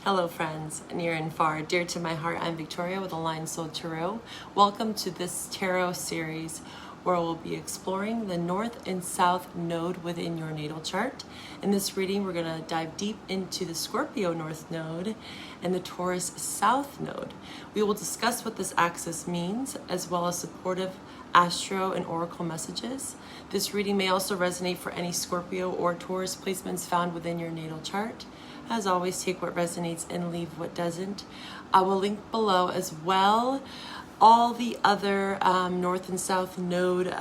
Hello friends, near and far, dear to my heart, I'm Victoria with Aligned Soul Tarot. Welcome to this tarot series where we'll be exploring the North and South node within your natal chart. In this reading, we're going to dive deep into the Scorpio North node and the Taurus South node. We will discuss what this axis means, as well as supportive astro and oracle messages. This reading may also resonate for any Scorpio or Taurus placements found within your natal chart. As always, take what resonates and leave what doesn't. I will link below as well all the other North and South node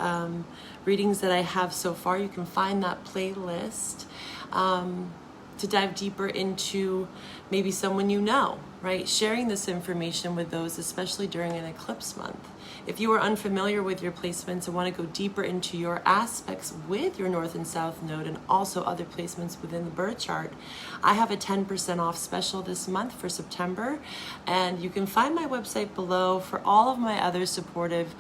readings that I have so far. You can find that playlist to dive deeper into maybe someone you know, right? Sharing this information with those, especially during an eclipse month. If you are unfamiliar with your placements and want to go deeper into your aspects with your North and South node and also other placements within the birth chart, I have a 10% off special this month for September. And you can find my website below for all of my other supportive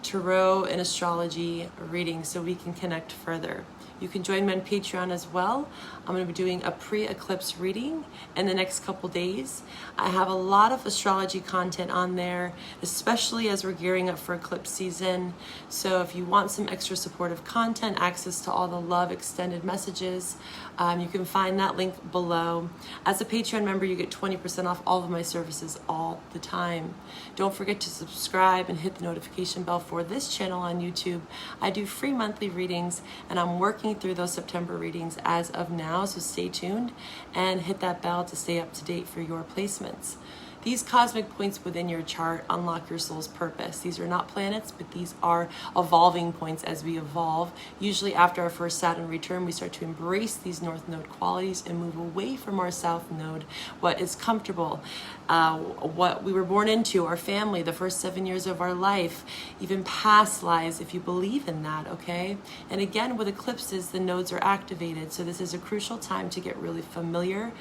tarot and astrology readings so we can connect further. You can join me on Patreon as well. I'm going to be doing a pre-eclipse reading in the next couple days. I have a lot of astrology content on there, especially as we're gearing up for eclipse season. So if you want some extra supportive content, access to all the love extended messages, you can find that link below. As a Patreon member, you get 20% off all of my services all the time. Don't forget to subscribe and hit the notification bell for this channel on YouTube. I do free monthly readings, and I'm working through those September readings as of now, so stay tuned and hit that bell to stay up to date for your placements. These cosmic points within your chart unlock your soul's purpose. These are not planets, but these are evolving points as we evolve. Usually after our first Saturn return, we start to embrace these North node qualities and move away from our South node, what is comfortable, what we were born into, our family, the first 7 years of our life, even past lives, if you believe in that, okay? And again, with eclipses, the nodes are activated, so this is a crucial time to get really familiar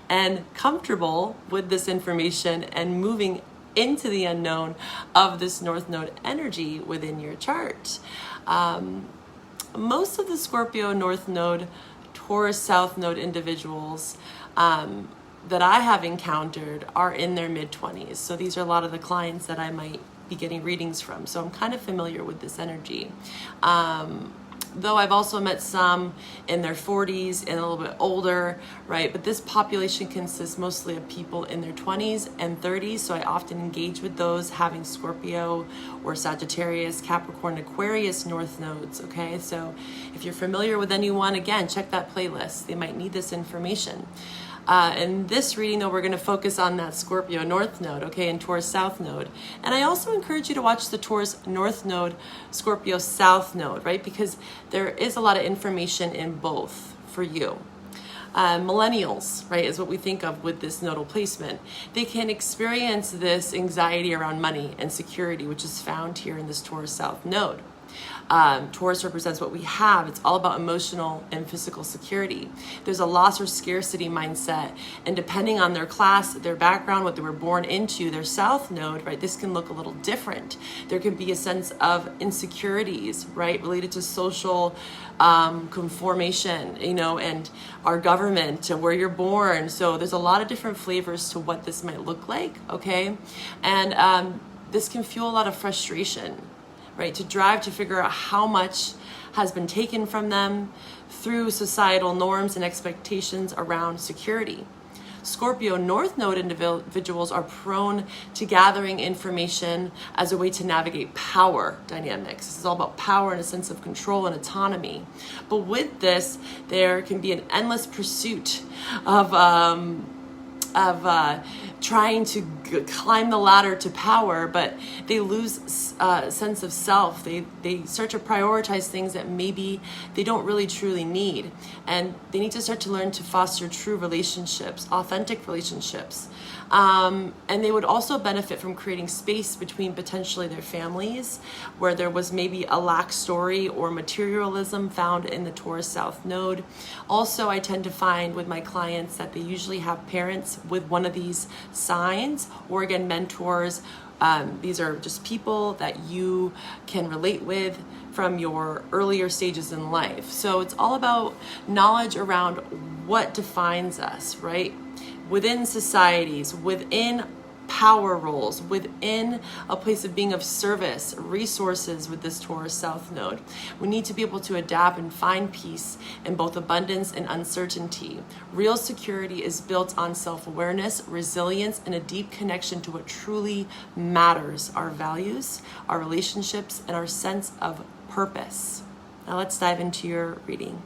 and comfortable with this information and moving into the unknown of this North node energy within your chart. Most of the Scorpio North node, Taurus South node individuals that I have encountered are in their mid-20s. So these are a lot of the clients that I might be getting readings from. So I'm kind of familiar with this energy. Though I've also met some in their 40s and a little bit older, right? But this population consists mostly of people in their 20s and 30s. So I often engage with those having Scorpio or Sagittarius, Capricorn, Aquarius North nodes, okay? So if you're familiar with anyone, again, check that playlist. They might need this information. In this reading, though, we're going to focus on that Scorpio North node, okay, and Taurus South node. And I also encourage you to watch the Taurus North node, Scorpio South node, right, because there is a lot of information in both for you. Millennials, right, is what we think of with this nodal placement. They can experience this anxiety around money and security, which is found here in this Taurus South node. Taurus represents what we have. It's all about emotional and physical security. There's a loss or scarcity mindset, and depending on their class, their background, what they were born into, their South node, right, this can look a little different. There can be a sense of insecurities, right, related to social conformation, you know, and our government, where you're born. So there's a lot of different flavors to what this might look like, okay? And this can fuel a lot of frustration, right, to drive to figure out how much has been taken from them through societal norms and expectations around security. Scorpio North node individuals are prone to gathering information as a way to navigate power dynamics. This is all about power and a sense of control and autonomy. But with this, there can be an endless pursuit of trying to climb the ladder to power, but they lose a sense of self. They start to prioritize things that maybe they don't really truly need. And they need to start to learn to foster true relationships, authentic relationships. And they would also benefit from creating space between potentially their families, where there was maybe a lack story or materialism found in the Taurus South node. Also, I tend to find with my clients that they usually have parents with one of these signs, or again, mentors. These are just people that you can relate with from your earlier stages in life. So it's all about knowledge around what defines us, right? within societies, within power roles, within a place of being of service, resources with this Taurus South Node. We need to be able to adapt and find peace in both abundance and uncertainty. Real security is built on self-awareness, resilience, and a deep connection to what truly matters, our values, our relationships, and our sense of purpose. Now let's dive into your reading.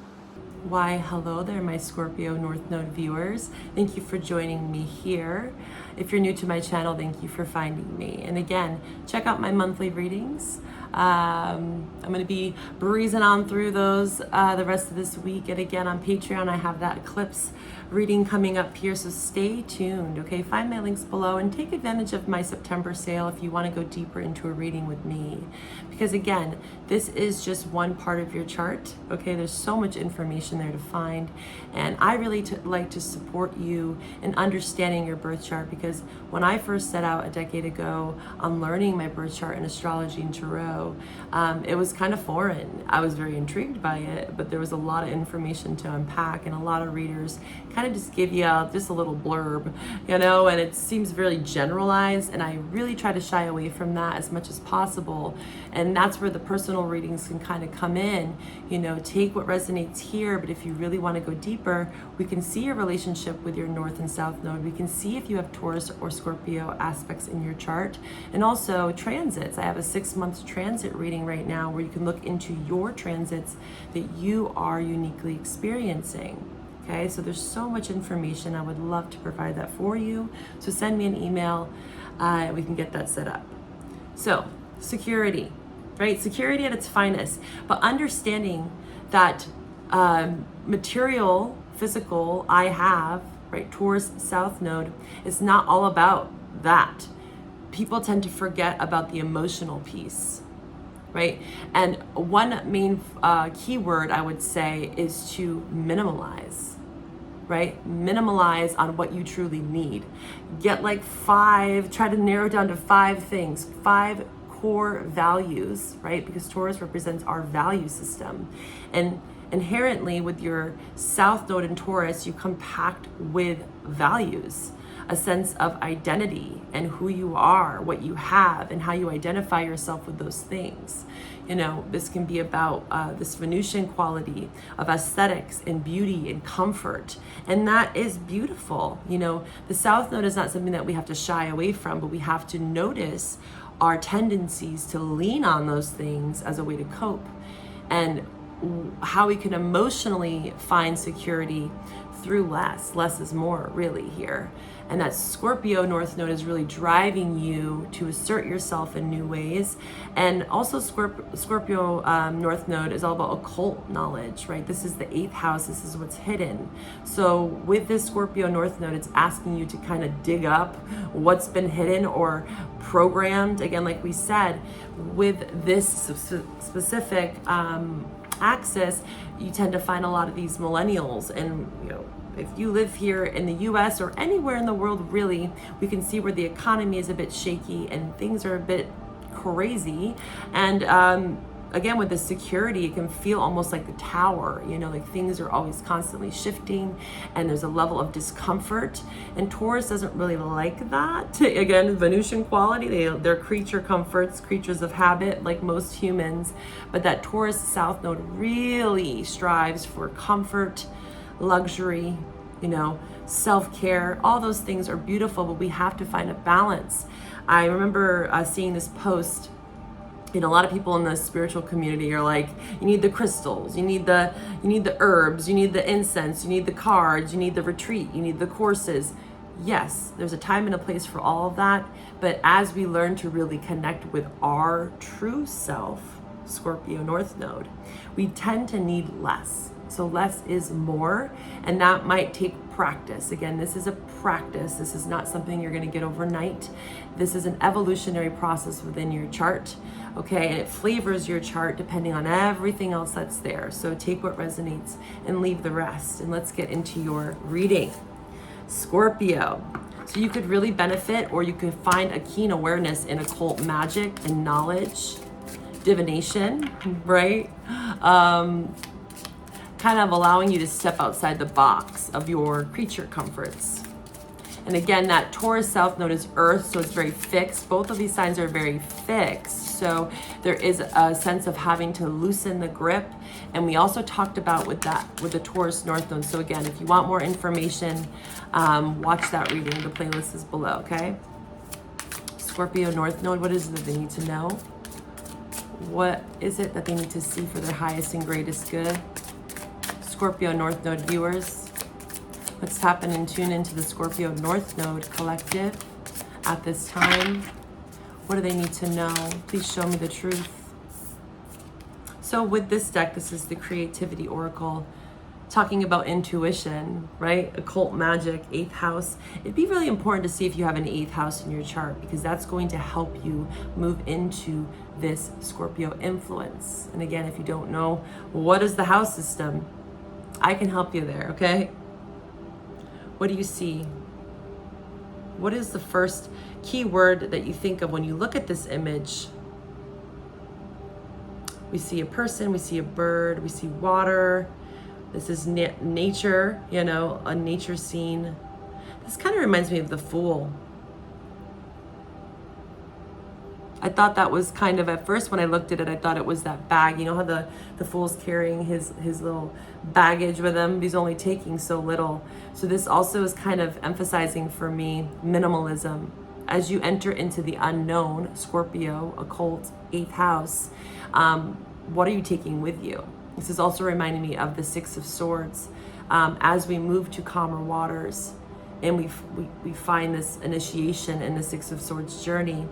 Why, hello there, my Scorpio North Node viewers. Thank you for joining me here. If you're new to my channel, thank you for finding me. And again, check out my monthly readings. I'm going to be breezing on through those the rest of this week. And again, on Patreon, I have that eclipse reading coming up here, so stay tuned, okay? Find my links below and take advantage of my September sale if you want to go deeper into a reading with me. Because again, this is just one part of your chart, okay? There's so much information there to find, and I really like to support you in understanding your birth chart, because when I first set out a decade ago on learning my birth chart in astrology and tarot, it was kind of foreign. I was very intrigued by it, but there was a lot of information to unpack, and a lot of readers kind of just give you just a little blurb, you know, and it seems very generalized, and I really try to shy away from that as much as possible. And that's where the personal readings can kind of come in, you know, take what resonates here, but if you really want to go deeper, we can see your relationship with your North and South Node. We can see if you have Taurus or Scorpio aspects in your chart, and also transits. I have a 6-month transit reading right now where you can look into your transits that you are uniquely experiencing. Okay, so there's so much information. I would love to provide that for you. So send me an email, we can get that set up. So security, right? Security at its finest, but understanding that material, physical, I have, right? Taurus South Node is not all about that. People tend to forget about the emotional piece, right? And one main keyword I would say is to minimalize, right? Minimalize on what you truly need. Get like 5, try to narrow down to 5 things, 5 core values, right? Because Taurus represents our value system. And inherently with your South Node in Taurus, you compact with values, a sense of identity and who you are, what you have, and how you identify yourself with those things. You know, this can be about this Venusian quality of aesthetics and beauty and comfort. And that is beautiful. You know, the South Node is not something that we have to shy away from, but we have to notice our tendencies to lean on those things as a way to cope, and how we can emotionally find security through less. Less is more, really, here. And that Scorpio North Node is really driving you to assert yourself in new ways. And also Scorpio North Node is all about occult knowledge, right? This is the 8th house. This is what's hidden. So with this Scorpio North Node, it's asking you to kind of dig up what's been hidden or programmed. Again, like we said, with this specific axis, you tend to find a lot of these millennials, and you know, if you live here in the US or anywhere in the world, really, we can see where the economy is a bit shaky and things are a bit crazy. And again, with the security, it can feel almost like the tower, you know, like things are always constantly shifting and there's a level of discomfort. And Taurus doesn't really like that. Again, Venusian quality, they're creature comforts, creatures of habit, like most humans. But that Taurus South Node really strives for comfort, luxury, you know, self-care. All those things are beautiful, but we have to find a balance. I remember seeing this post. You know, a lot of people in the spiritual community are like, you need the crystals, you need the herbs, you need the incense, you need the cards, you need the retreat, you need the courses. Yes, there's a time and a place for all of that, but as we learn to really connect with our true self, Scorpio North Node, we tend to need less. So less is more, and that might take practice. Again, this is a practice. This is not something you're going to get overnight. This is an evolutionary process within your chart, okay? And it flavors your chart depending on everything else that's there. So take what resonates and leave the rest. And let's get into your reading. Scorpio. So you could really benefit, or you could find a keen awareness in occult magic and knowledge, divination, right? Kind of allowing you to step outside the box of your creature comforts, And again, that Taurus South Node is Earth, so it's very fixed. Both of these signs are very fixed. So there is a sense of having to loosen the grip. And we also talked about with the Taurus North Node. So again, if you want more information, watch that reading. The playlist is below, okay? Scorpio North Node, what is it that they need to know? What is it that they need to see for their highest and greatest good? Scorpio North Node viewers, let's tap in and tune into the Scorpio North Node collective at this time. What do they need to know? Please show me the truth. So with this deck, this is the Creativity Oracle, talking about intuition, right? Occult magic, 8th house. It'd be really important to see if you have an 8th house in your chart, because that's going to help you move into this Scorpio influence. And again, if you don't know what is the house system, I can help you there, okay? What do you see? What is the first key word that you think of when you look at this image? We see a person, we see a bird, we see water. This is nature, you know, a nature scene. This kind of reminds me of the Fool. I thought that was kind of, at first when I looked at it, I thought it was that bag. You know how the Fool's carrying his little baggage with him? He's only taking so little. So this also is kind of emphasizing for me minimalism. As you enter into the unknown, Scorpio, occult, 8th house, what are you taking with you? This is also reminding me of the 6 of Swords. As we move to calmer waters and we find this initiation in the 6 of Swords journey,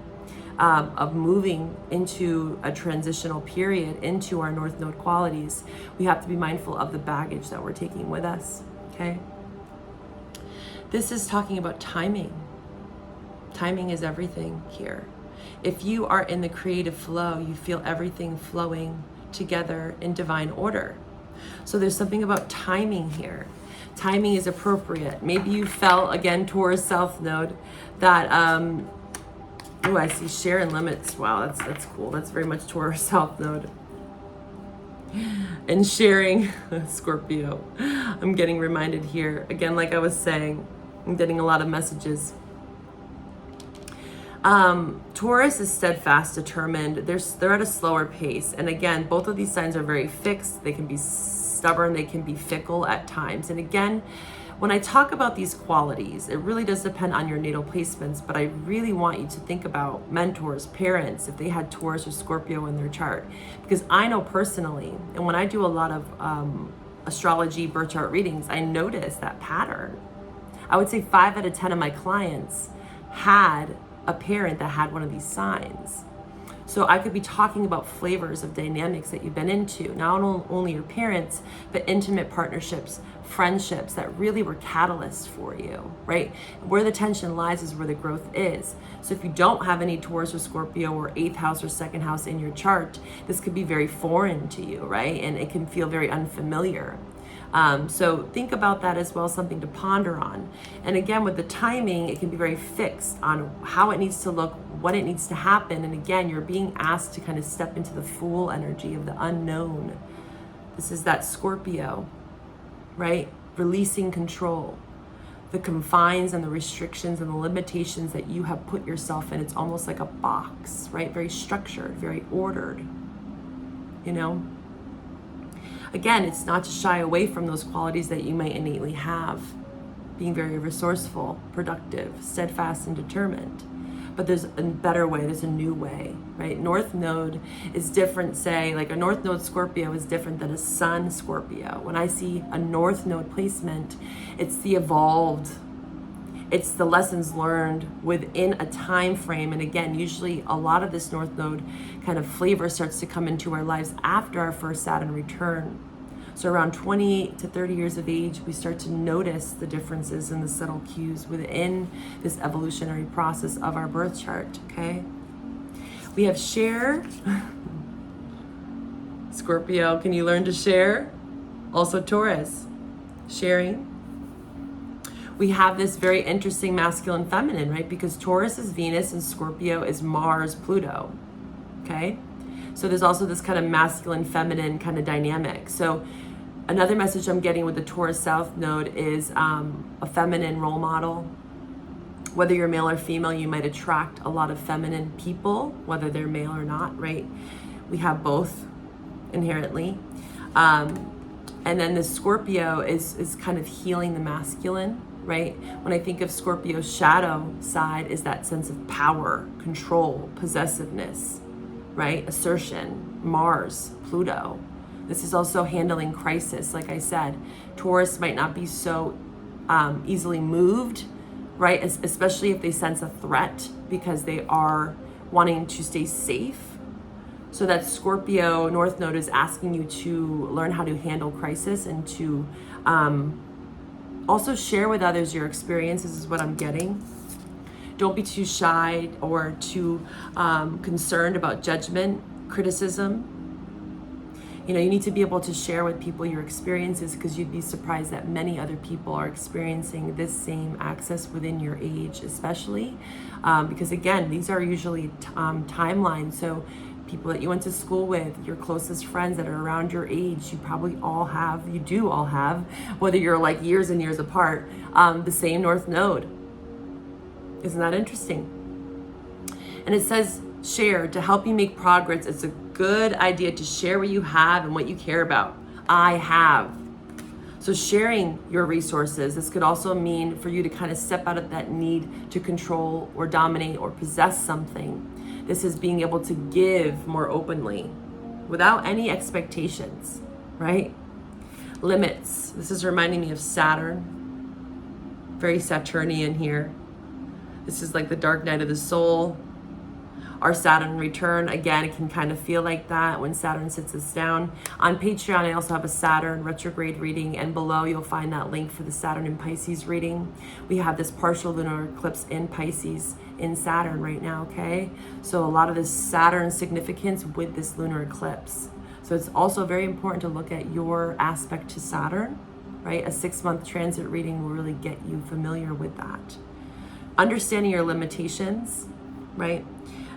of moving into a transitional period into our North Node qualities, we have to be mindful of the baggage that we're taking with us, okay? This is talking about timing. Timing is everything here. If you are in the creative flow, you feel everything flowing together in divine order. So there's something about timing here. Timing is appropriate. Maybe you felt, again, Taurus South Node, that oh, I see share and limits. Wow, that's cool. That's very much Taurus South Node. And sharing, Scorpio. I'm getting reminded here. Again, like I was saying, I'm getting a lot of messages. Taurus is steadfast, determined. They're at a slower pace. And again, both of these signs are very fixed. They can be stubborn. They can be fickle at times. And again, when I talk about these qualities, it really does depend on your natal placements, but I really want you to think about mentors, parents, if they had Taurus or Scorpio in their chart. Because I know personally, and when I do a lot of astrology birth chart readings, I notice that pattern. I would say 5 out of 10 of my clients had a parent that had one of these signs. So I could be talking about flavors of dynamics that you've been into, not only your parents, but intimate partnerships, friendships that really were catalysts for you, right? Where the tension lies is where the growth is. So if you don't have any Taurus or Scorpio or 8th house or 2nd house in your chart, this could be very foreign to you, right? And it can feel very unfamiliar. So think about that as well, something to ponder on. And again, with the timing, it can be very fixed on how it needs to look, what it needs to happen. And again, you're being asked to kind of step into the Fool energy of the unknown. This is that Scorpio, right? Releasing control, the confines and the restrictions and the limitations that you have put yourself in. It's almost like a box, right? Very structured, very ordered, you know? Again, it's not to shy away from those qualities that you might innately have. Being very resourceful, productive, steadfast, and determined. But there's a better way, there's a new way, right? North Node is different, say, like a North Node Scorpio is different than a Sun Scorpio. When I see a North Node placement, it's the evolved, it's the lessons learned within a time frame. And again, usually a lot of this North Node kind of flavor starts to come into our lives after our first Saturn return. So around 20 to 30 years of age, we start to notice the differences and the subtle cues within this evolutionary process of our birth chart, okay? We have share. Scorpio, can you learn to share? Also Taurus, sharing. We have this very interesting masculine feminine, right? Because Taurus is Venus and Scorpio is Mars, Pluto, okay? So there's also this kind of masculine feminine kind of dynamic. So another message I'm getting with the Taurus South Node is a feminine role model, Whether you're male or female, you might attract a lot of feminine people, whether they're male or not, right? We have both inherently. And then the Scorpio is kind of healing the masculine, right? When I think of Scorpio's shadow side, is that sense of power, control, possessiveness, right? Assertion, Mars, Pluto. This is also handling crisis. Like I said, Taurus might not be so easily moved, right? Especially if they sense a threat, because they are wanting to stay safe. So that Scorpio North Node is asking you to learn how to handle crisis and to also share with others your experiences, is what I'm getting. Don't be too shy or too concerned about judgment, criticism. You know, you need to be able to share with people your experiences, because you'd be surprised that many other people are experiencing this same access within your age, especially because again, these are usually timelines. So people that you went to school with, your closest friends that are around your age, you do all have, whether you're like years and years apart, the same North Node. Isn't that interesting? And it says, share to help you make progress. It's a good idea to share what you have and what you care about. I have. So sharing your resources, this could also mean for you to kind of step out of that need to control or dominate or possess something. This is being able to give more openly without any expectations, right? Limits. This is reminding me of Saturn. Very Saturnian here. This is like the dark night of the soul. Our Saturn return, again, it can kind of feel like that when Saturn sits us down. On Patreon, I also have a Saturn retrograde reading, and below you'll find that link for the Saturn in Pisces reading. We have this partial lunar eclipse in Pisces in Saturn right now, okay? So a lot of this Saturn significance with this lunar eclipse. So it's also very important to look at your aspect to Saturn, right? A 6-month transit reading will really get you familiar with that. Understanding your limitations, right?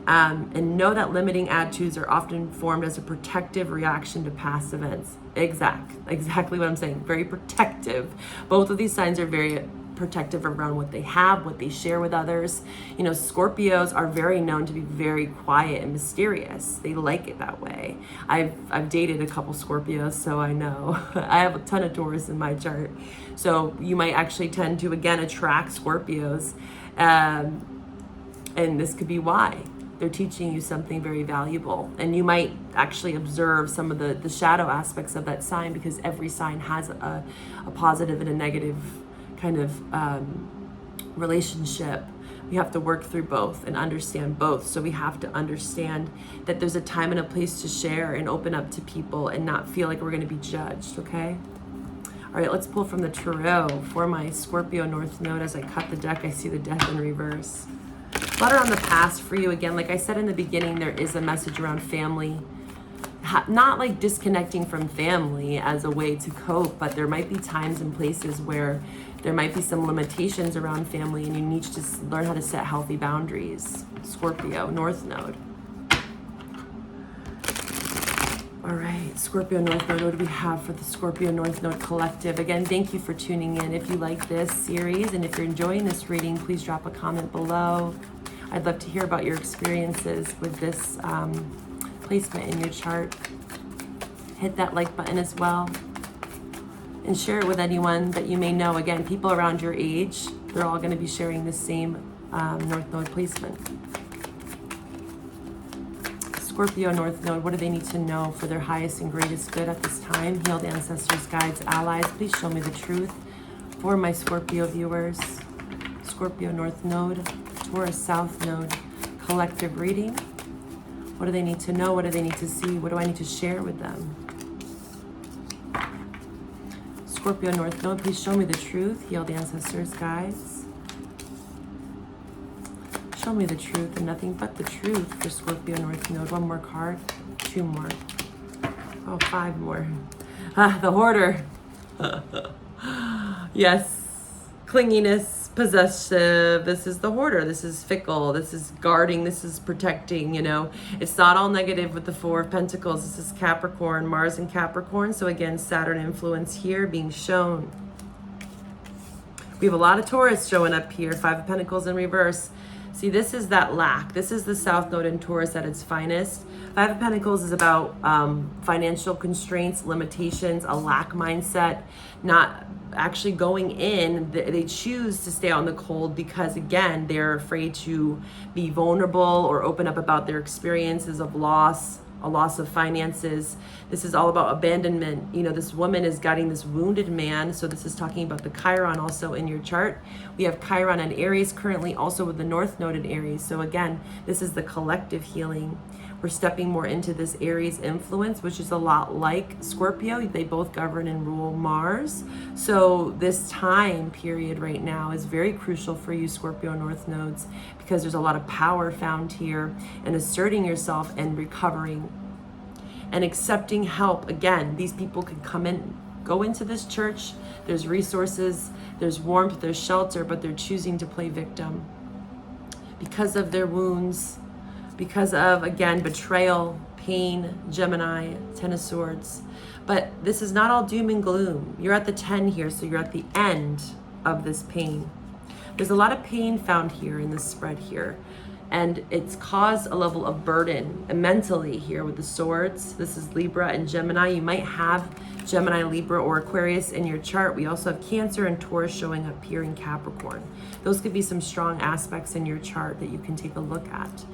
And know that limiting attitudes are often formed as a protective reaction to past events. Exactly what I'm saying. Very protective. Both of these signs are very protective around what they have, what they share with others. You know, Scorpios are very known to be very quiet and mysterious. They like it that way. I've dated a couple Scorpios, so I know. I have a ton of Taurus in my chart. So you might actually tend to, again, attract Scorpios. And this could be why. They're teaching you something very valuable. And you might actually observe some of the shadow aspects of that sign, because every sign has a positive and a negative kind of relationship. We have to work through both and understand both. So we have to understand that there's a time and a place to share and open up to people and not feel like we're going to be judged, okay? All right, let's pull from the tarot for my Scorpio North Node. As I cut the deck, I see the Death in reverse. Clutter on the past for you. Again, like I said in the beginning, there is a message around family. Not like disconnecting from family as a way to cope, but there might be times and places where there might be some limitations around family, and you need to just learn how to set healthy boundaries. Scorpio North Node. All right, Scorpio North Node, what do we have for the Scorpio North Node Collective? Again, thank you for tuning in. If you like this series and if you're enjoying this reading, please drop a comment below. I'd love to hear about your experiences with this placement in your chart. Hit that like button as well. And share it with anyone that you may know. Again, people around your age, they're all going to be sharing the same North Node placement. Scorpio North Node, what do they need to know for their highest and greatest good at this time? Healed ancestors, guides, allies, please show me the truth for my Scorpio viewers. Scorpio North Node, Taurus South Node, collective reading. What do they need to know? What do they need to see? What do I need to share with them? Scorpio North Node, please show me the truth. Healed ancestors, guides. Show me the truth and nothing but the truth for Scorpio North Node. One more card, 2 more. Oh, 5 more. The hoarder. Yes. Clinginess, possessive. This is the hoarder. This is fickle. This is guarding. This is protecting, you know. It's not all negative with the 4 of Pentacles. This is Capricorn, Mars and Capricorn. So again, Saturn influence here being shown. We have a lot of Taurus showing up here. 5 of Pentacles in reverse. See, this is that lack. This is the South Node in Taurus at its finest. 5 of Pentacles is about financial constraints, limitations, a lack mindset, not actually going in. They choose to stay out in the cold because, again, they're afraid to be vulnerable or open up about their experiences of loss, a loss of finances. This is all about abandonment. You know, this woman is guiding this wounded man. So this is talking about the Chiron also in your chart. We have Chiron and Aries currently, also with the North Node in Aries. So again, this is the collective healing. We're stepping more into this Aries influence, which is a lot like Scorpio. They both govern and rule Mars. So this time period right now is very crucial for you, Scorpio North Nodes, because there's a lot of power found here and asserting yourself and recovering and accepting help. Again, these people can come in, go into this church. There's resources, there's warmth, there's shelter, but they're choosing to play victim because of their wounds, because of, again, betrayal, pain, Gemini, 10 of Swords. But this is not all doom and gloom. You're at the 10 here, so you're at the end of this pain. There's a lot of pain found here in this spread here. And it's caused a level of burden mentally here with the swords. This is Libra and Gemini. You might have Gemini, Libra, or Aquarius in your chart. We also have Cancer and Taurus showing up here in Capricorn. Those could be some strong aspects in your chart that you can take a look at.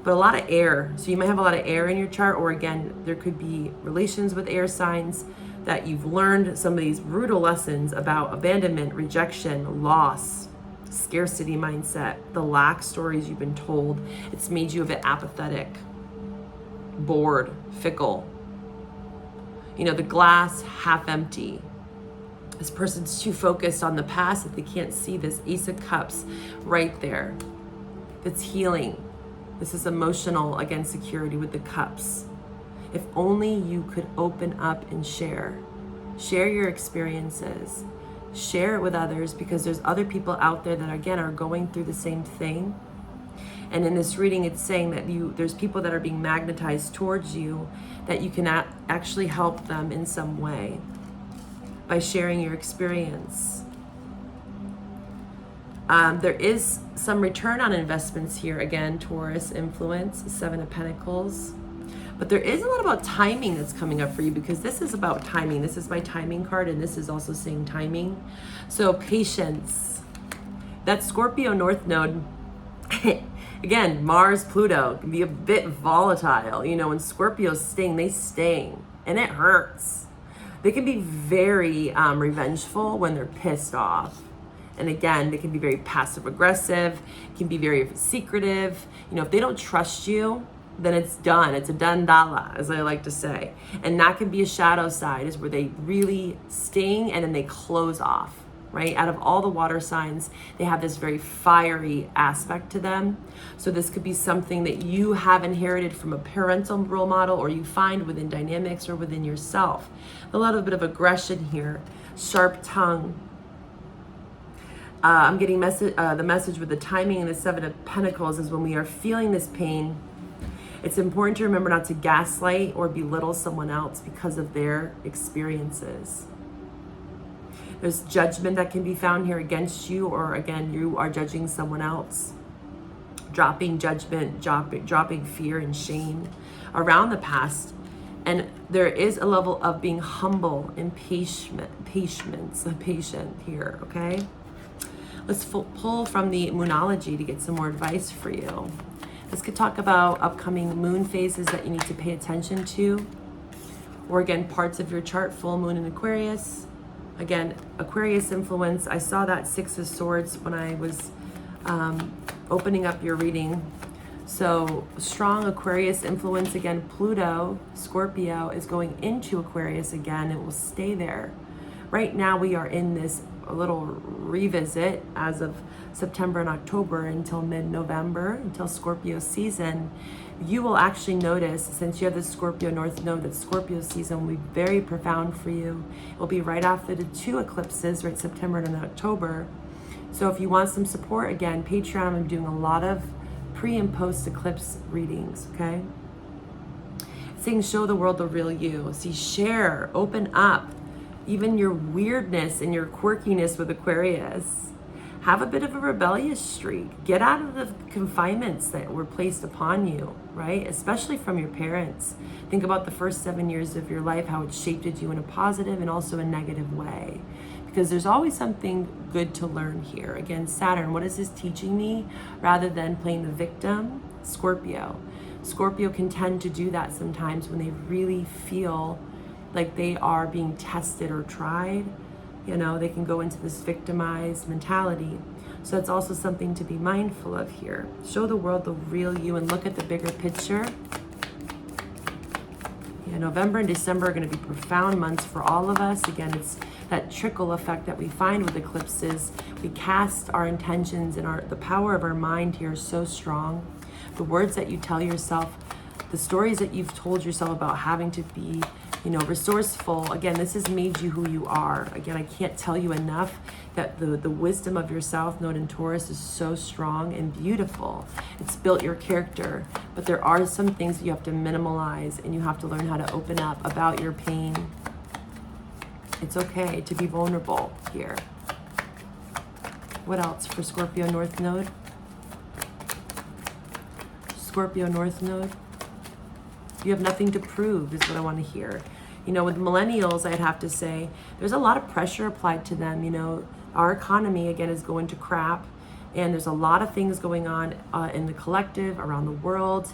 But a lot of air. So you might have a lot of air in your chart, or again, there could be relations with air signs that you've learned some of these brutal lessons about abandonment, rejection, loss, scarcity mindset, the lack stories you've been told. It's made you a bit apathetic, bored, fickle. You know, the glass half empty. This person's too focused on the past that they can't see this Ace of Cups right there. It's healing. This is emotional, again, security with the cups. If only you could open up and share. Share your experiences. Share it with others, because there's other people out there that, again, are going through the same thing. And in this reading, it's saying that there's people that are being magnetized towards you, that you can actually help them in some way by sharing your experience. There is some return on investments here. Again, Taurus influence, 7 of Pentacles. But there is a lot about timing that's coming up for you, because this is about timing. This is my timing card, and this is also saying timing. So patience. That Scorpio North Node, again, Mars, Pluto, can be a bit volatile. You know, when Scorpios sting, they sting, and it hurts. They can be very revengeful when they're pissed off. And again, they can be very passive aggressive, can be very secretive. You know, if they don't trust you, then it's done. It's a dandala, as I like to say. And that can be a shadow side, is where they really sting and then they close off, right? Out of all the water signs, they have this very fiery aspect to them. So this could be something that you have inherited from a parental role model, or you find within dynamics or within yourself. A little bit of aggression here, sharp tongue. I'm getting the message with the timing and the 7 of Pentacles is when we are feeling this pain, it's important to remember not to gaslight or belittle someone else because of their experiences. There's judgment that can be found here against you, or again, you are judging someone else. Dropping judgment, dropping fear and shame around the past. And there is a level of being humble and patient here, okay? Let's pull from the Moonology to get some more advice for you. This could talk about upcoming moon phases that you need to pay attention to. Or again, parts of your chart, full moon in Aquarius. Again, Aquarius influence. I saw that 6 of Swords when I was opening up your reading. So strong Aquarius influence. Again, Pluto, Scorpio, is going into Aquarius again. It will stay there. Right now we are in this little revisit as of September and October until mid-November, until Scorpio season. You will actually notice, since you have the Scorpio North Node, that Scorpio season will be very profound for you. It will be right after the 2 eclipses, right, September and October. So if you want some support, again, Patreon, I'm doing a lot of pre and post eclipse readings, okay? Saying show the world the real you. See, share, open up. even your weirdness and your quirkiness with Aquarius. Have a bit of a rebellious streak. Get out of the confinements that were placed upon you, right? Especially from your parents. Think about the first 7 years of your life, how it shaped you in a positive and also a negative way. Because there's always something good to learn here. Again, Saturn, what is this teaching me? Rather than playing the victim, Scorpio. Scorpio can tend to do that sometimes when they really feel like they are being tested or tried. You know, they can go into this victimized mentality. So it's also something to be mindful of here. Show the world the real you and look at the bigger picture. Yeah, November and December are going to be profound months for all of us. Again, it's that trickle effect that we find with eclipses. We cast our intentions, and the power of our mind here is so strong. The words that you tell yourself, the stories that you've told yourself about having to be, you know, resourceful. Again, this has made you who you are. Again, I can't tell you enough that the wisdom of your South Node in Taurus is so strong and beautiful. It's built your character, but there are some things that you have to minimalize, and you have to learn how to open up about your pain. It's okay to be vulnerable here. What else for Scorpio North Node? Scorpio North Node. You have nothing to prove is what I want to hear. You know, with millennials, I'd have to say there's a lot of pressure applied to them. You know, our economy, again, is going to crap. And there's a lot of things going on in the collective, around the world.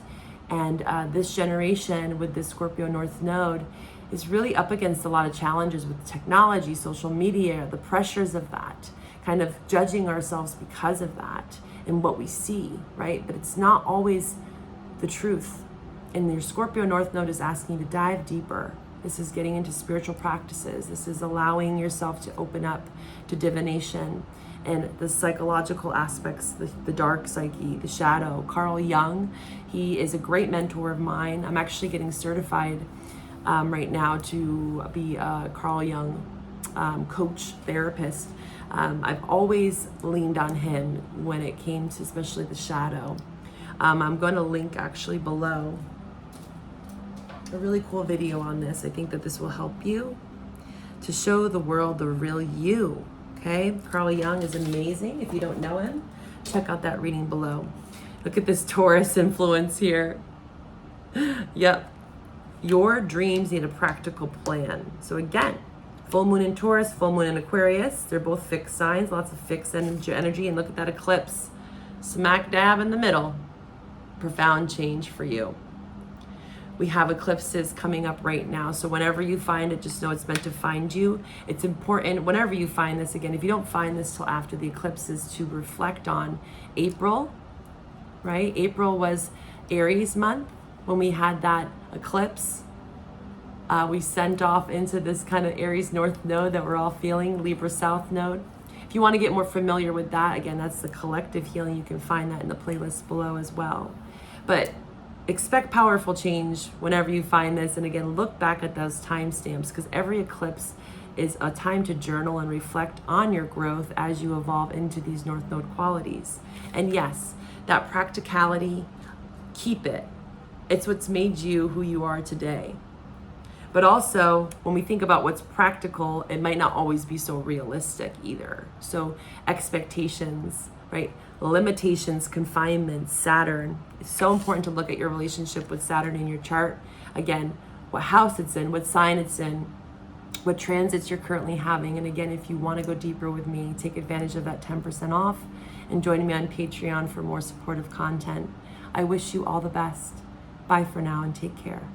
And this generation with this Scorpio North Node is really up against a lot of challenges with technology, social media, the pressures of that, kind of judging ourselves because of that and what we see, right? But it's not always the truth. And your Scorpio North Node is asking you to dive deeper. This is getting into spiritual practices. This is allowing yourself to open up to divination and the psychological aspects, the dark psyche, the shadow. Carl Jung, he is a great mentor of mine. I'm actually getting certified right now to be a Carl Jung coach, therapist. I've always leaned on him when it came to especially the shadow. I'm going to link actually below a really cool video on this. I think that this will help you to show the world the real you, okay? Carl Jung is amazing. If you don't know him, check out that reading below. Look at this Taurus influence here. Yep. Your dreams need a practical plan. So again, full moon in Taurus, full moon in Aquarius. They're both fixed signs, lots of fixed energy. And look at that eclipse, smack dab in the middle. Profound change for you. We have eclipses coming up right now. So whenever you find it, just know it's meant to find you. It's important, whenever you find this, again, if you don't find this till after the eclipses, to reflect on April, right? April was Aries month when we had that eclipse. We sent off into this kind of Aries North Node that we're all feeling, Libra South Node. If you want to get more familiar with that, again, that's the collective healing. You can find that in the playlist below as well. But expect powerful change whenever you find this. And again, look back at those timestamps, because every eclipse is a time to journal and reflect on your growth as you evolve into these North Node qualities. And yes, that practicality, keep it. It's what's made you who you are today. But also, when we think about what's practical, it might not always be so realistic either. So expectations, right? Limitations, confinements, Saturn. It's so important to look at your relationship with Saturn in your chart. Again, what house it's in, what sign it's in, what transits you're currently having. And again, if you want to go deeper with me, take advantage of that 10% off and join me on Patreon for more supportive content. I wish you all the best. Bye for now and take care.